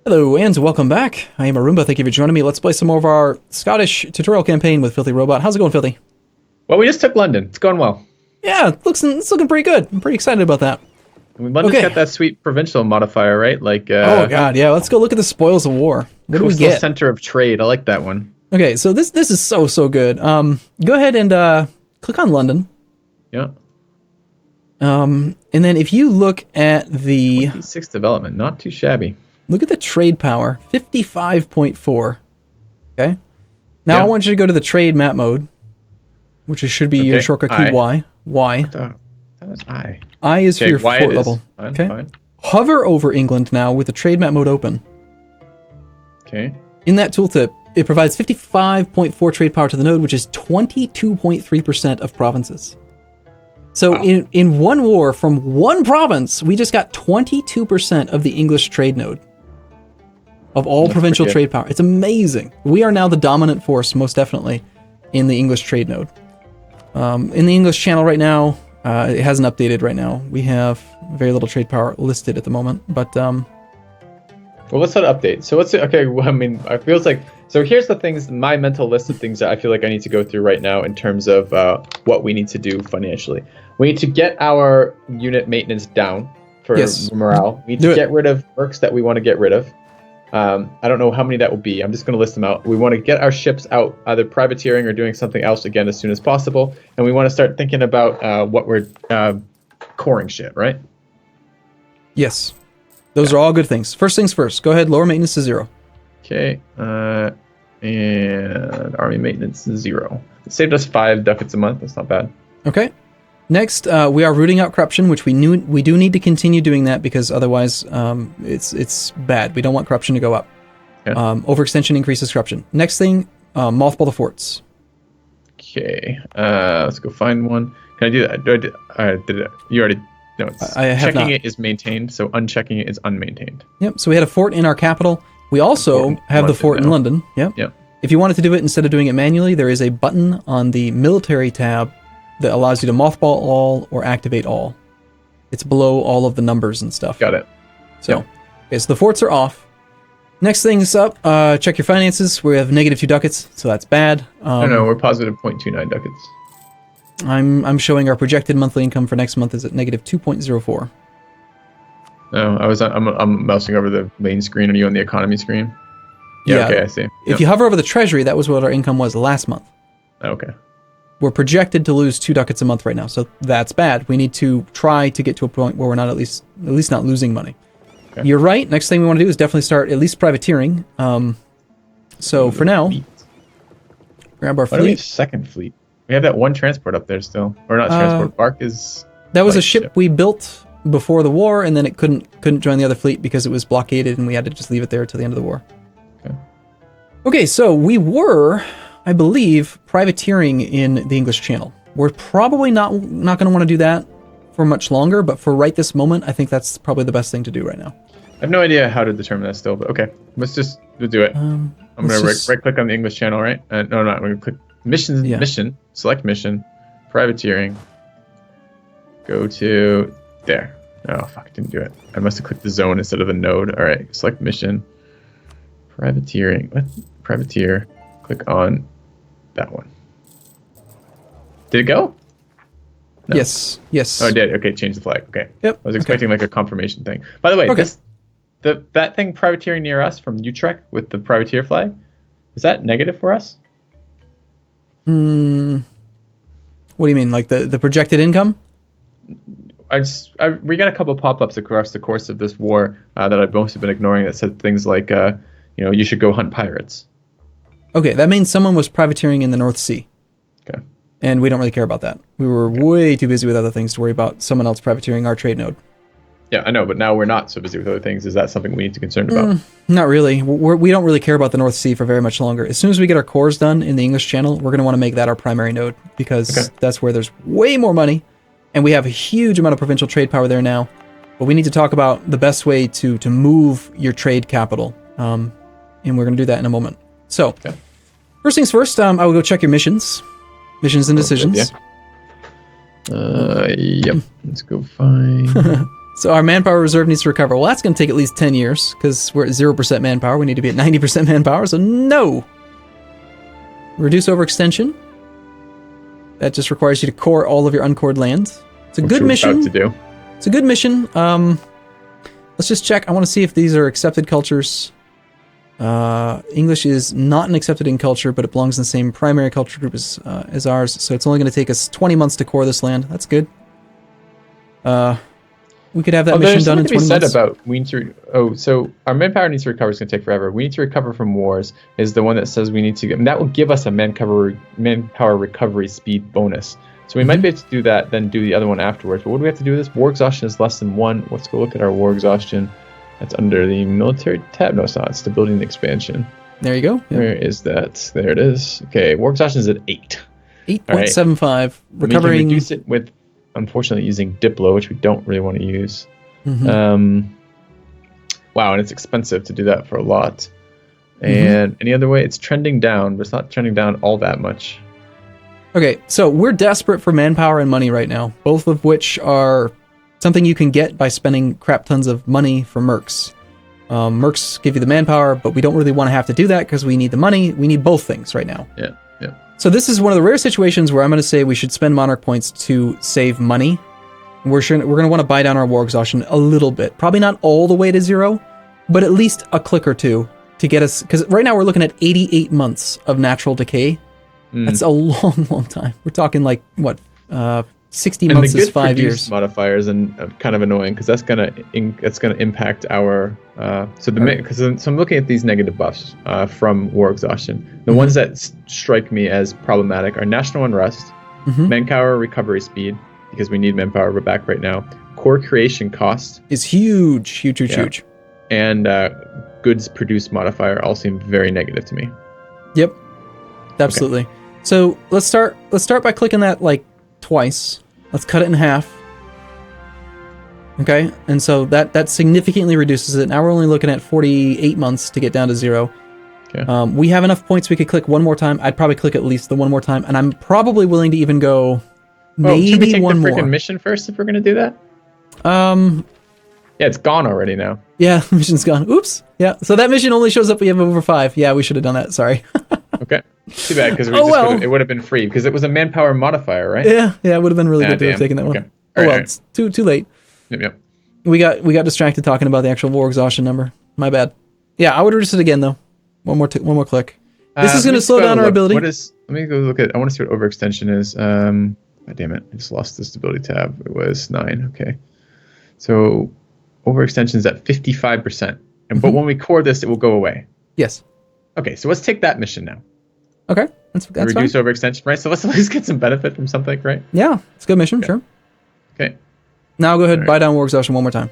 Hello and welcome back. I am Arumba. Thank you for joining me. Let's play some more of our Scottish tutorial campaign with FilthyRobot. How's it going, Filthy? Well, we just took London. It's going well. Yeah, it's looking pretty good. I'm pretty excited about that. London's got that sweet provincial modifier, right? Like oh god, yeah. Let's go look at the spoils of war. What do we get? Center of trade. I like that one. Okay, so this is so good. Go ahead and click on London. Yeah. And then if you look at the 26 development, not too shabby. Look at the trade power, 55.4. Okay. Now I want you to go to the trade map mode, which should be your shortcut key Y. Y. That was I. I is for your fort level. Fine, fine. Hover over England now with the trade map mode open. Okay. In that tooltip, it provides 55.4 trade power to the node, which is 22.3% of provinces. So in one war from one province, we just got 22% of the English trade node. Of all provincial trade power. It's amazing. We are now the dominant force, most definitely, in the English trade node. In the English channel right now, it hasn't updated right now. We have very little trade power listed at the moment, but... Well, what's that update? So what's it? Okay, well, I mean, it feels like... So here's the things, my mental list of things that I feel like I need to go through right now in terms of what we need to do financially. We need to get our unit maintenance down for morale. We need to get rid of works that we want to get rid of. I don't know how many that will be. I'm just going to list them out. We want to get our ships out, either privateering or doing something else again as soon as possible. And we want to start thinking about what we're coring shit, right? Yes. Those are all good things. First things first. Go ahead, lower maintenance to 0. Okay. And army maintenance is 0. It saved us 5 ducats a month. That's not bad. Okay. Next, we are rooting out corruption, which we do need to continue doing that because otherwise it's bad. We don't want corruption to go up. Yeah. Overextension increases corruption. Next thing, mothball the forts. Okay, let's go find one. Can I do that? Did it? You already... No, it's I have checking not. it is maintained, so unchecking it is unmaintained. Yep, so we had a fort in our capital. We also have the fort in London. Yep. If you wanted to do it instead of doing it manually, there is a button on the military tab that allows you to mothball all or activate all. It's below all of the numbers and stuff. Got it. So, okay, so the forts are off. Next thing's up, check your finances. We have -2 ducats, so that's bad. No, we're positive 0.29 ducats. I'm showing our projected monthly income for next month is at -2.04. No, I'm mousing over the main screen. Are you on the economy screen? Yeah, okay, I see. If you hover over the treasury, that was what our income was last month. Okay. We're projected to lose 2 ducats a month right now, so that's bad. We need to try to get to a point where we're not at least not losing money. Okay. You're right. Next thing we want to do is definitely start at least privateering. So for now, grab our fleet. Why do we have second fleet? We have that one transport up there still, or not transport. Bark is. That was a ship we built before the war, and then it couldn't join the other fleet because it was blockaded, and we had to just leave it there till the end of the war. Okay. Okay, so we were, I believe, privateering in the English Channel. We're probably not going to want to do that for much longer, but for right this moment, I think that's probably the best thing to do right now. I have no idea how to determine that still, but okay, let's do it. I'm going to right-click on the English Channel, right? No, I'm going to click mission, select mission, privateering, go to there. Oh, fuck, I didn't do it. I must have clicked the zone instead of the node. All right, select mission, privateering, privateer, click on that one. Did it go? No. Yes. Oh, it did. Okay, change the flag. Okay. Yep. I was expecting like a confirmation thing. By the way, that thing privateering near us from Utrecht with the privateer flag, is that negative for us? What do you mean, like the projected income? We got a couple pop-ups across the course of this war that I've mostly been ignoring that said things like, you should go hunt pirates. Okay, that means someone was privateering in the North Sea. Okay. And we don't really care about that. We were way too busy with other things to worry about someone else privateering our trade node. Yeah, I know, but now we're not so busy with other things. Is that something we need to be concerned about? Not really. We don't really care about the North Sea for very much longer. As soon as we get our cores done in the English Channel, we're going to want to make that our primary node because that's where there's way more money, and we have a huge amount of provincial trade power there now. But we need to talk about the best way to move your trade capital, and we're going to do that in a moment. So, first things first, I will go check your missions and decisions. Yep. Let's go find. So our manpower reserve needs to recover. Well, that's going to take at least 10 years because we're at 0% manpower. We need to be at 90% manpower, so no. Reduce overextension. That just requires you to core all of your uncored lands. It's a good mission. To do. It's a good mission. Let's just check. I want to see if these are accepted cultures. English is not an accepted in culture, but it belongs in the same primary culture group as ours. So it's only going to take us 20 months to core this land. That's good. We could have that mission done in 20 months. About we need to. So our manpower needs to recover is going to take forever. We need to recover from wars is the one that says we need to. And that will give us a manpower recovery speed bonus. So we might be able to do that, then do the other one afterwards. But what do we have to do with this? War exhaustion is less than 1. Let's go look at our war exhaustion. That's under the military tab. No, it's not. It's stability and expansion. There you go. Yep. Where is that? There it is. Okay, war exhaustion is at 8. 8.75. Right. Recovering. We can reduce it with, unfortunately, using Diplo, which we don't really want to use. Wow, and it's expensive to do that for a lot. And any other way? It's trending down, but it's not trending down all that much. Okay, so we're desperate for manpower and money right now, both of which are something you can get by spending crap tons of money for mercs. Mercs give you the manpower, but we don't really want to have to do that because we need the money. We need both things right now. Yeah. So this is one of the rare situations where I'm going to say we should spend Monarch points to save money. We're going to want to buy down our war exhaustion a little bit. Probably not all the way to 0, but at least a click or two to get us... Because right now we're looking at 88 months of natural decay. That's a long, long time. We're talking like, what, 60 months is 5 years. Modifiers and kind of annoying because that's gonna impact our so I'm looking at these negative buffs from war exhaustion. The ones that strike me as problematic are national unrest, manpower recovery speed because we need manpower back right now. Core creation cost is huge, and goods produced modifier all seem very negative to me. Yep, absolutely. Okay. So let's start by clicking that like twice. Let's cut it in half. Okay, and so that significantly reduces it. Now we're only looking at 48 months to get down to 0. Okay. We have enough points we could click one more time. I'd probably click at least the one more time, and I'm probably willing to even go maybe should we take one the more. Freaking mission first if we're gonna do that. Yeah, it's gone already now. Yeah, the mission's gone. Oops. Yeah, so that mission only shows up we have over 5. Yeah, we should have done that. Sorry. Okay. Too bad because it would have been free because it was a manpower modifier, right? Yeah, it would have been really good to have taken that one. Okay. Right. It's too late. Yep. We got distracted talking about the actual war exhaustion number. My bad. Yeah, I would reduce it again though. One more click. This is going to slow down our ability. Let me go look at. I want to see what overextension is. God damn it! I just lost the stability tab. It was 9. Okay. So overextension is at 55%, but when we core this, it will go away. Yes. Okay, so let's take that mission now. Okay, that's reduce fine. Overextension, right? So let's at least get some benefit from something, right? Yeah, it's a good mission, sure. Okay. Now go ahead and buy down war exhaustion one more time.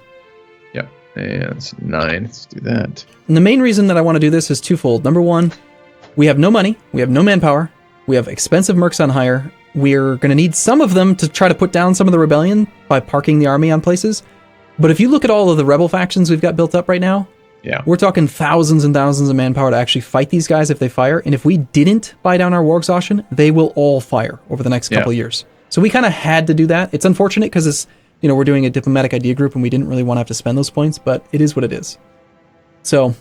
Yep, and it's 9. Let's do that. And the main reason that I want to do this is twofold. Number one, we have no money, we have no manpower, we have expensive mercs on hire. We're going to need some of them to try to put down some of the rebellion by parking the army on places. But if you look at all of the rebel factions we've got built up right now, we're talking thousands and thousands of manpower to actually fight these guys if they fire. And if we didn't buy down our war exhaustion, they will all fire over the next couple of years. So we kind of had to do that. It's unfortunate because it's, we're doing a diplomatic idea group and we didn't really want to have to spend those points, but it is what it is. So,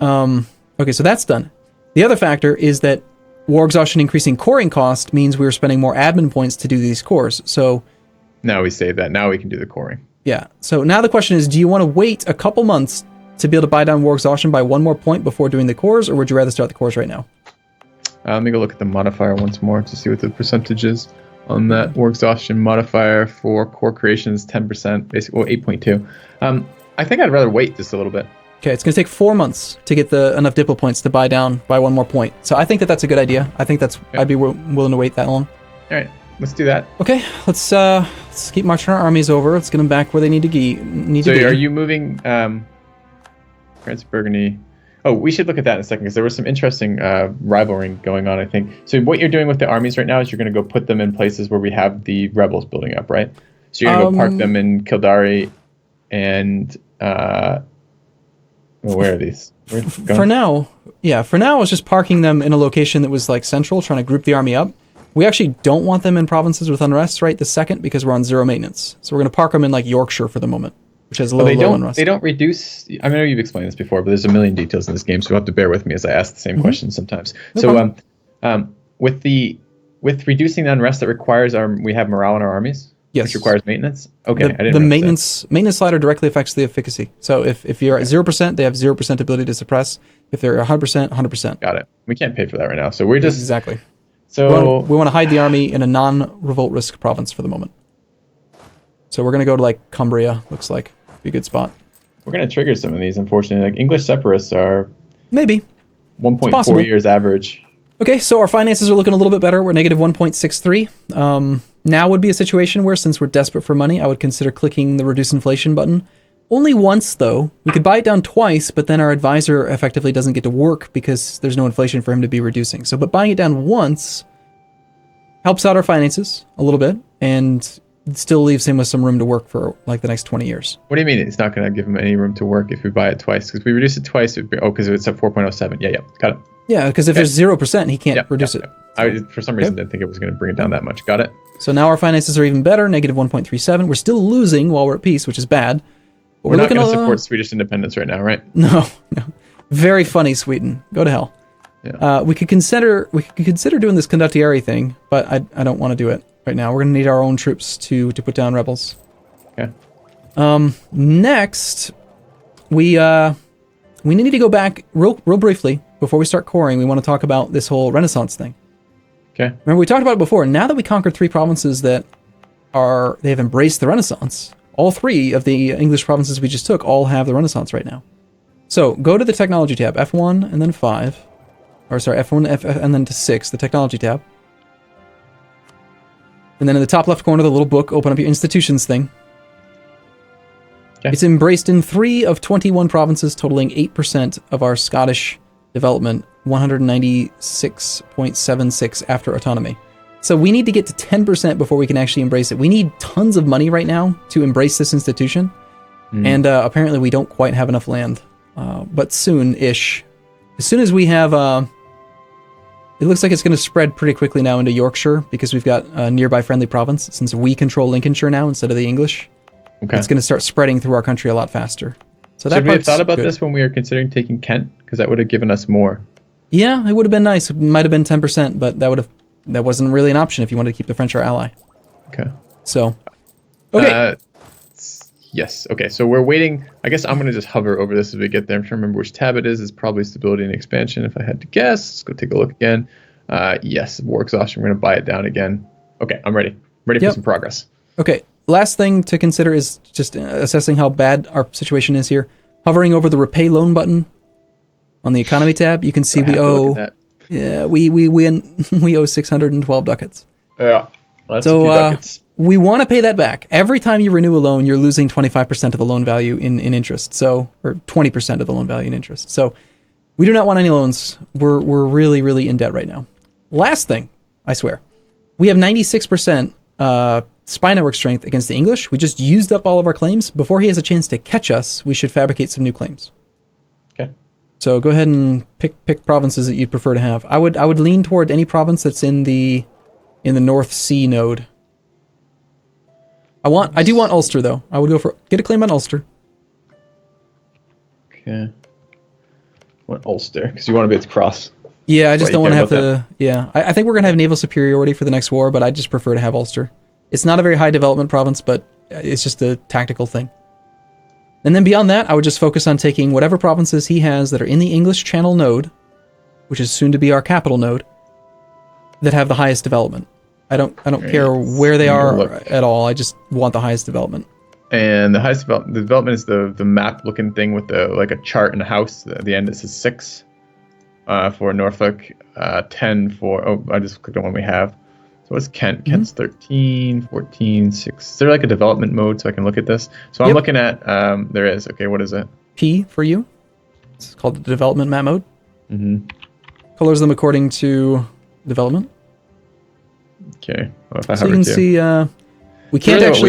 okay, so that's done. The other factor is that war exhaustion increasing coring cost means we're spending more admin points to do these cores. So now we save that. Now we can do the coring. Yeah. So now the question is, do you want to wait a couple months to be able to buy down war exhaustion by 1 more point before doing the cores, or would you rather start the cores right now? Let me go look at the modifier once more to see what the percentage is on that war exhaustion modifier for core creations. 10%, basically, well, 8.2. I think I'd rather wait just a little bit. Okay, it's going to take 4 months to get enough Diplo points to buy down by 1 more point. So I think that's a good idea. I think I'd be willing to wait that long. All right, let's do that. Okay, let's keep marching our armies over. Let's get them back where they need to be. So are you moving? France, Burgundy. Oh, we should look at that in a second because there was some interesting rivalry going on, I think. So what you're doing with the armies right now is you're going to go put them in places where we have the rebels building up, right? So you're going to go park them in Kildare and where are these? For now, I was just parking them in a location that was like central, trying to group the army up. We actually don't want them in provinces with unrest right this second because we're on 0 maintenance. So we're going to park them in like Yorkshire for the moment. which has low unrest. They don't reduce. I know you've explained this before, but there's a million details in this game, so you'll have to bear with me as I ask the same questions sometimes. No problem. With reducing the unrest, that requires we have morale in our armies. Yes. Which requires maintenance. Okay, The maintenance slider directly affects the efficacy. So if you're at 0%, they have 0% ability to suppress. If they're 100%, 100%. Got it. We can't pay for that right now, so we're just exactly. So we want to hide the army in a non-revolt risk province for the moment. So we're gonna go to like Cumbria. Looks like be a good spot. We're gonna trigger some of these. Unfortunately, like English separatists are maybe 1.4 years average. Okay, so our finances are looking a little bit better. We're negative 1.63. Now would be a situation where, since we're desperate for money, I would consider clicking the reduce inflation button. Only once, though. We could buy it down twice, but then our advisor effectively doesn't get to work because there's no inflation for him to be reducing. So, but buying it down once helps out our finances a little bit and still leaves him with some room to work for like the next 20 years. What do you mean it's not going to give him any room to work if we buy it twice? Because we reduce it twice, because it's at 4.07. Yeah, got it. Yeah, because if there's 0%, he can't reduce it. I, for some reason, didn't think it was going to bring it down that much. Got it. So now our finances are even better, negative 1.37. We're still losing while we're at peace, which is bad. But we're not going to support Swedish independence right now, right? No. Very funny, Sweden. Go to hell. Yeah. We could consider doing this condottieri thing, but I don't want to do it right now. We're going to need our own troops to put down rebels. Okay. Next, we need to go back real briefly before we start coring. We want to talk about this whole Renaissance thing. Okay. Remember, we talked about it before. Now that we conquered 3 provinces they have embraced the Renaissance, all 3 of the English provinces we just took all have the Renaissance right now. So go to the technology tab, F1 and then 5. Or sorry, F1 and then to 6, the technology tab. And then in the top left corner, the little book, open up your institutions thing. Okay. It's embraced in 3 of 21 provinces, totaling 8% of our Scottish development, 196.76 after autonomy. So we need to get to 10% before we can actually embrace it. We need tons of money right now to embrace this institution. And apparently we don't quite have enough land. But soon-ish. As soon as we have... it looks like it's going to spread pretty quickly now into Yorkshire because we've got a nearby friendly province. Since we control Lincolnshire now instead of the English, it's going to start spreading through our country a lot faster. So that should we have thought about this when we were considering taking Kent? Because that would have given us more. Yeah, it would have been nice. It might have been 10%, but that wasn't really an option if you wanted to keep the French our ally. Okay. So, okay. Yes. Okay. So we're waiting. I guess I'm going to just hover over this as we get there. I'm trying to remember which tab it is. It's probably stability and expansion. If I had to guess, let's go take a look again. Yes, war exhaustion. We're going to buy it down again. Okay. I'm ready. Ready for some progress. Okay. Last thing to consider is just assessing how bad our situation is here. Hovering over the repay loan button on the economy tab, you can see we owe. Yeah, we owe 612 ducats. Yeah. That's a few ducats. We want to pay that back. Every time you renew a loan, you're losing 25% of the loan value in interest. So, or 20% of the loan value in interest. So, we do not want any loans. We're really, really in debt right now. Last thing, I swear, we have 96% spy network strength against the English. We just used up all of our claims. Before he has a chance to catch us, we should fabricate some new claims. Okay. So go ahead and pick provinces that you'd prefer to have. I would lean toward any province that's in the North Sea node. I do want Ulster though. I would get a claim on Ulster. Okay. Want Ulster because you want to be its cross. Yeah, I just don't want to have to. Yeah, I think we're gonna have naval superiority for the next war, but I just prefer to have Ulster. It's not a very high development province, but it's just a tactical thing. And then beyond that, I would just focus on taking whatever provinces he has that are in the English Channel node, which is soon to be our capital node, that have the highest development. I don't care where they are at all. I just want the highest development. And the highest development is the map looking thing with like a chart and a house. At the end it says 6 for Norfolk, 10 for I just clicked on one we have. So what's Kent? Kent's 13, 14, 6. Is there like a development mode so I can look at this? So I'm looking at there is. Okay, what is it? P for you. It's called the development map mode. Colors them according to development. Okay. Well, if I so you can see we can't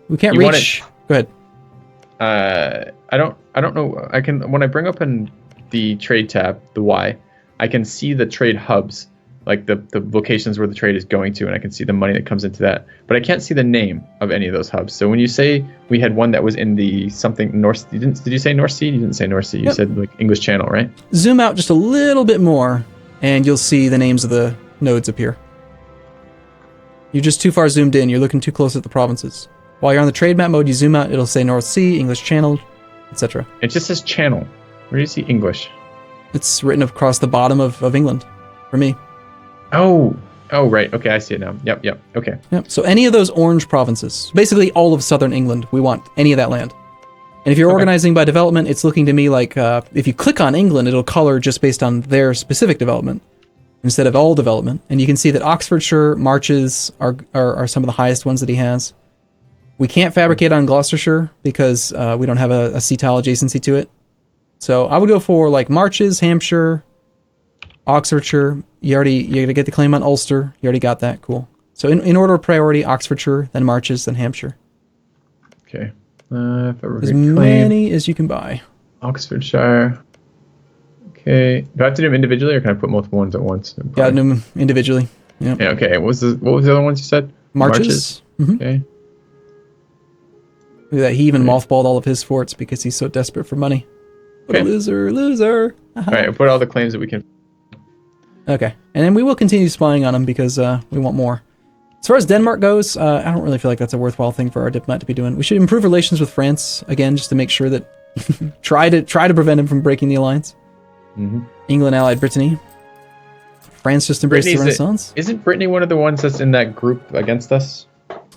we can't reach. Go ahead. I don't know. When I bring up in the trade tab, the Y, I can see the trade hubs like the locations where the trade is going to, and I can see the money that comes into that. But I can't see the name of any of those hubs. So when you say we had one that was in the something North, did you say North Sea? You didn't say North Sea. You said like English Channel, right? Zoom out just a little bit more, and you'll see the names of the nodes appear. You're just too far zoomed in. You're looking too close at the provinces. While you're on the trade map mode, you zoom out. It'll say North Sea, English Channel, etc. It just says Channel. Where do you see English? It's written across the bottom of England, for me. Oh, right. Okay, I see it now. Yep. Okay. Yep. So any of those orange provinces, basically all of southern England, we want any of that land. And if you're organizing by development, it's looking to me like if you click on England, it'll color just based on their specific development instead of all development. And you can see that Oxfordshire, Marches are some of the highest ones that he has. We can't fabricate on Gloucestershire because we don't have a sea tile adjacency to it. So I would go for like Marches, Hampshire, Oxfordshire. You're gonna get the claim on Ulster. You already got that. Cool. So in order of priority, Oxfordshire, then Marches, then Hampshire. Okay. If I were As to claim many as you can buy. Oxfordshire. Okay. Do I have to do them individually, or can I put multiple ones at once? Yeah, do them individually. Yep. Yeah. Okay. What was the other ones you said? Marches. Mm-hmm. Okay. Look at that. He even mothballed all of his forts because he's so desperate for money. What a loser. All right. I'll put all the claims that we can. Okay. And then we will continue spying on him because we want more. As far as Denmark goes, I don't really feel like that's a worthwhile thing for our diplomat to be doing. We should improve relations with France, again, just to make sure that try to prevent him from breaking the alliance. Mm-hmm. England allied Brittany. France just embraced the Renaissance. Isn't Brittany one of the ones that's in that group against us?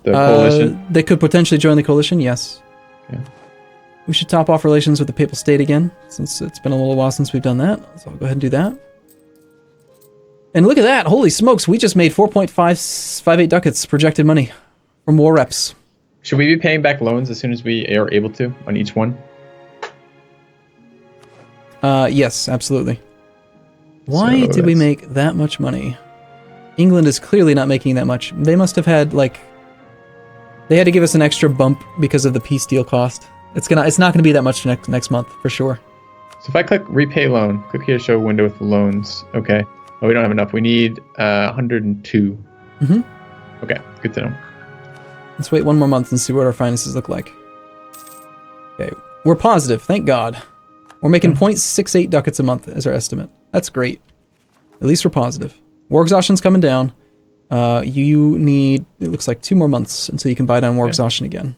The coalition? They could potentially join the coalition, yes. Okay. We should top off relations with the Papal State again, since it's been a little while since we've done that. So I'll go ahead and do that. And look at that. Holy smokes. We just made 4.558 ducats projected money from war reps. Should we be paying back loans as soon as we are able to on each one? Yes, absolutely. Why did we make that much money? England is clearly not making that much. They must have had, like... They had to give us an extra bump because of the peace deal cost. It's not gonna be that much next month, for sure. So if I click repay loan, click here to show a window with loans. Okay. Oh, we don't have enough. We need 102. Mm-hmm. Okay, good to know. Let's wait one more month and see what our finances look like. Okay, we're positive, thank God. We're making 0.68 ducats a month as our estimate. That's great. At least we're positive. War exhaustion's coming down. You need, it looks like 2 more months until you can buy down war exhaustion again.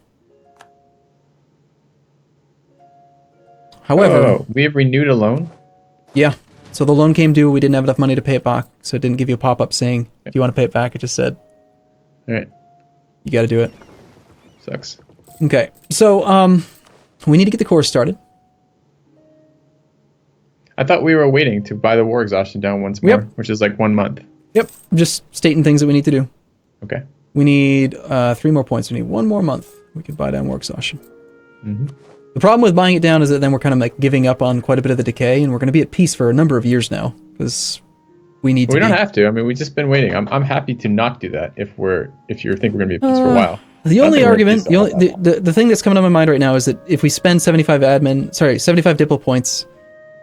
However... we have renewed a loan? Yeah. So the loan came due, we didn't have enough money to pay it back, so it didn't give you a pop-up saying, do you want to pay it back? It just said, alright. You gotta do it. Sucks. Okay, so, we need to get the course started. I thought we were waiting to buy the war exhaustion down once more, which is like 1 month. Yep, just stating things that we need to do. Okay. We need 3 more points. We need 1 more month. We could buy down war exhaustion. Mm-hmm. The problem with buying it down is that then we're kind of like giving up on quite a bit of the decay, and we're going to be at peace for a number of years now, because we need to. We don't have to. I mean, we've just been waiting. I'm happy to not do that if you think we're going to be at peace for a while. The only argument, the thing that's coming to my mind right now is that if we spend 75 Diplo points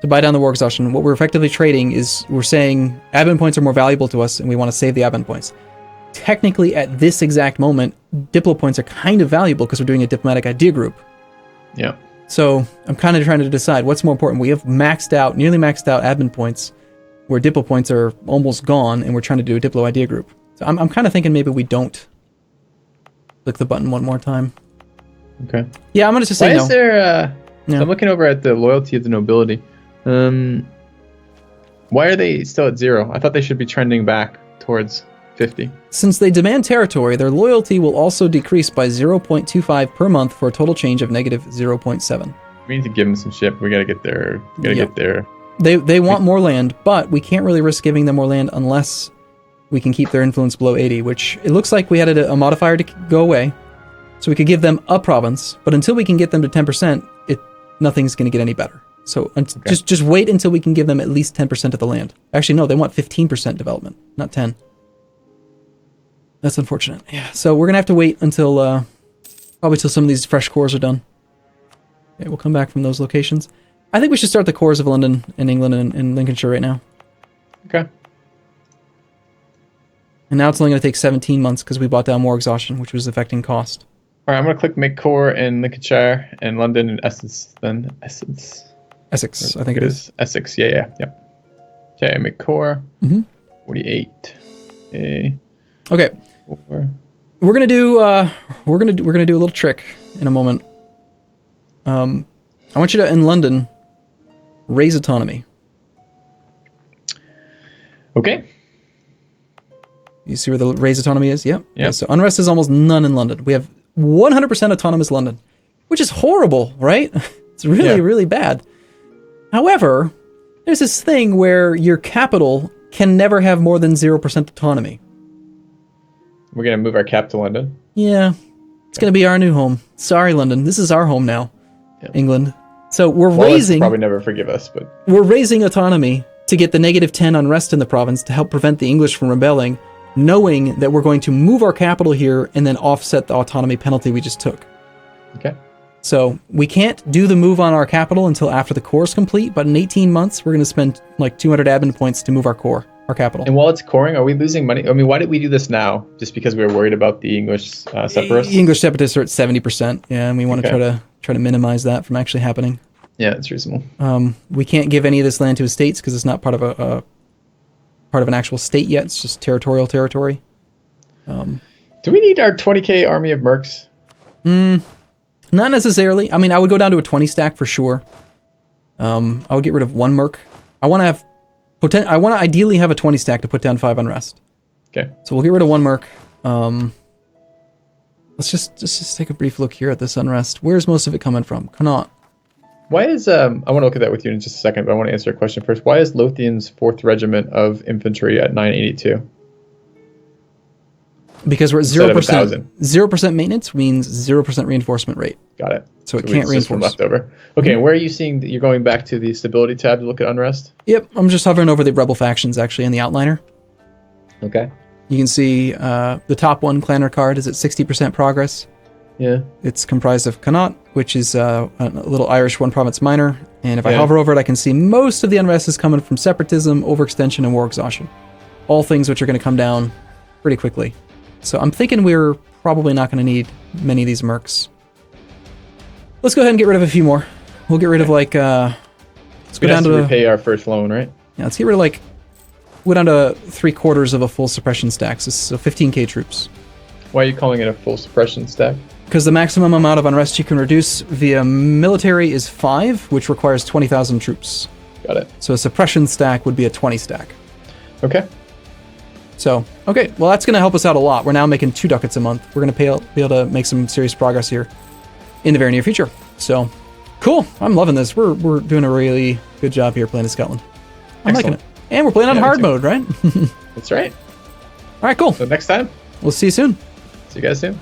to buy down the war exhaustion, what we're effectively trading is we're saying admin points are more valuable to us, and we want to save the admin points. Technically, at this exact moment, Diplo points are kind of valuable because we're doing a diplomatic idea group. Yeah. So I'm kind of trying to decide what's more important. We have nearly maxed out admin points, where Diplo points are almost gone, and we're trying to do a Diplo idea group. So I'm kind of thinking maybe we don't click the button one more time. Okay. Yeah, I'm gonna just say no. Why is there? So I'm looking over at the loyalty of the nobility. Why are they still at 0? I thought they should be trending back towards 50. Since they demand territory, their loyalty will also decrease by 0.25 per month for a total change of negative 0.7. We need to give them some shit. We gotta get there. Get there. They want more land, but we can't really risk giving them more land unless we can keep their influence below 80, which it looks like we had a modifier to go away. So we could give them a province, but until we can get them to 10%, nothing's going to get any better. So just wait until we can give them at least 10% of the land. Actually, no, they want 15% development, not 10. That's unfortunate. Yeah, so we're going to have to wait until, probably till some of these fresh cores are done. Okay, we'll come back from those locations. I think we should start the cores of London and England and Lincolnshire right now. Okay. And now it's only going to take 17 months because we bought down more exhaustion, which was affecting cost. All right, I'm going to click make core in Lincolnshire and London and Essex, then Essex. Essex, I think it is. Essex, yeah. Okay, make core. 48. Okay. 4. We're gonna do a little trick in a moment. I want you to, in London, raise autonomy. Okay. You see where the raise autonomy is? Yep. Yeah. Okay, so unrest is almost none in London. We have 100% autonomous London, which is horrible, right? It's really, really bad. However, there's this thing where your capital can never have more than 0% autonomy. We're going to move our cap to London. Yeah. It's going to be our new home. Sorry, London. This is our home now. Yeah. England. So we're Wallace will probably never forgive us, but we're raising autonomy to get the -10 unrest in the province to help prevent the English from rebelling, knowing that we're going to move our capital here and then offset the autonomy penalty we just took. Okay. So we can't do the move on our capital until after the core is complete, but in 18 months, we're going to spend like 200 admin points to move our capital. And while it's coring, are we losing money? I mean, why did we do this now? Just because we were worried about the English separatists? The English separatists are at 70%, yeah, and we want to try to minimize that from actually happening. Yeah, it's reasonable. We can't give any of this land to estates because it's not part of an actual state yet. It's just territorial territory. Do we need our 20k army of mercs? Not necessarily. I mean, I would go down to a 20 stack for sure. I would get rid of 1 merc. I want to ideally have a 20 stack to put down 5 unrest. Okay. So we'll get rid of 1 merc. Let's just take a brief look here at this unrest. Where's most of it coming from? Connaught. Why is I want to look at that with you in just a second, but I want to answer a question first. Why is Lothian's 4th Regiment of Infantry at 982? Because we're at 0%. 0% maintenance means 0% reinforcement rate. Got it. So it can't reinforce. Leftover. Okay, and where are you seeing that you're going back to the stability tab to look at unrest? Yep, I'm just hovering over the rebel factions actually in the outliner. Okay. You can see the top one, Clanner card, is at 60% progress. Yeah. It's comprised of Connaught, which is a little Irish one province minor. And if I hover over it, I can see most of the unrest is coming from separatism, overextension, and war exhaustion. All things which are going to come down pretty quickly. So I'm thinking we're probably not going to need many of these mercs. Let's go ahead and get rid of a few more. We'll get rid of like, let's go down to repay our first loan, right? Yeah, let's get rid of like, go down to 3/4 of a full suppression stack. So 15k troops. Why are you calling it a full suppression stack? Because the maximum amount of unrest you can reduce via military is 5, which requires 20,000 troops. Got it. So a suppression stack would be a 20 stack. Okay. So, okay, well that's going to help us out a lot. We're now making 2 ducats a month. We're going to be able to make some serious progress here in the very near future. So, cool. I'm loving this. We're doing a really good job here playing in Scotland. I'm liking it. And we're playing on hard mode, right? That's right. All right, cool. So next time. We'll see you soon. See you guys soon.